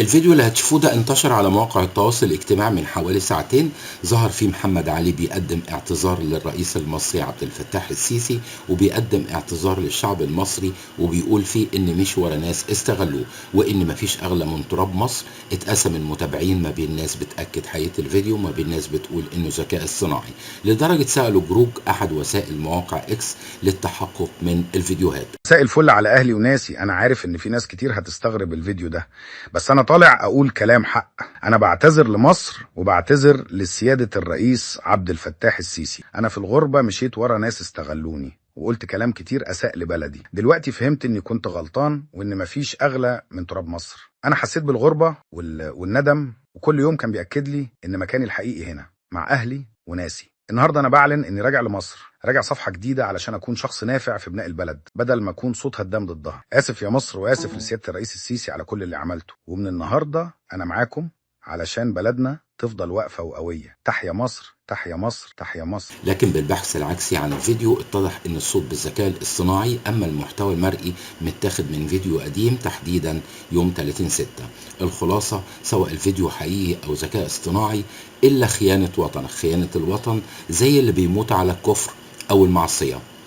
الفيديو اللي هتشوفوه ده انتشر على مواقع التواصل الاجتماعي من حوالي ساعتين. ظهر فيه محمد علي بيقدم اعتذار للرئيس المصري عبد الفتاح السيسي، وبيقدم اعتذار للشعب المصري، وبيقول فيه ان مش ورا ناس استغلوه، وان مفيش اغلى من تراب مصر. اتقسم المتابعين ما بين ناس بتأكد حقيقة الفيديو وما بين ناس بتقول انه ذكاء اصطناعي، لدرجة سألوا جروج احد وسائل مواقع اكس للتحقق من الفيديوهات. مساء الفل على اهلي وناسي. انا عارف ان في ناس كتير هتستغرب الفيديو ده، بس انا طالع اقول كلام حق. انا بعتذر لمصر وبعتذر لسيادة الرئيس عبد الفتاح السيسي. انا في الغربة مشيت ورا ناس استغلوني وقلت كلام كتير اساء لبلدي. دلوقتي فهمت اني كنت غلطان وان مفيش اغلى من تراب مصر. انا حسيت بالغربة والندم، وكل يوم كان بيأكد لي ان مكاني الحقيقي هنا مع اهلي وناسي. النهارده انا بعلن اني راجع لمصر، راجع صفحه جديده علشان اكون شخص نافع في بناء البلد بدل ما اكون صوت هدام ضدها. اسف يا مصر، واسف لسياده الرئيس السيسي على كل اللي عملته، ومن النهارده انا معاكم علشان بلدنا تفضل واقفه وقويه. تحيا مصر، تحيا مصر، تحيا مصر. لكن بالبحث العكسي عن الفيديو اتضح ان الصوت بالذكاء الاصطناعي، اما المحتوى المرئي متاخد من فيديو قديم تحديدا يوم 30/6. الخلاصة سواء الفيديو حقيقي او ذكاء اصطناعي، الا خيانة وطنك، خيانة الوطن زي اللي بيموت على الكفر او المعصية.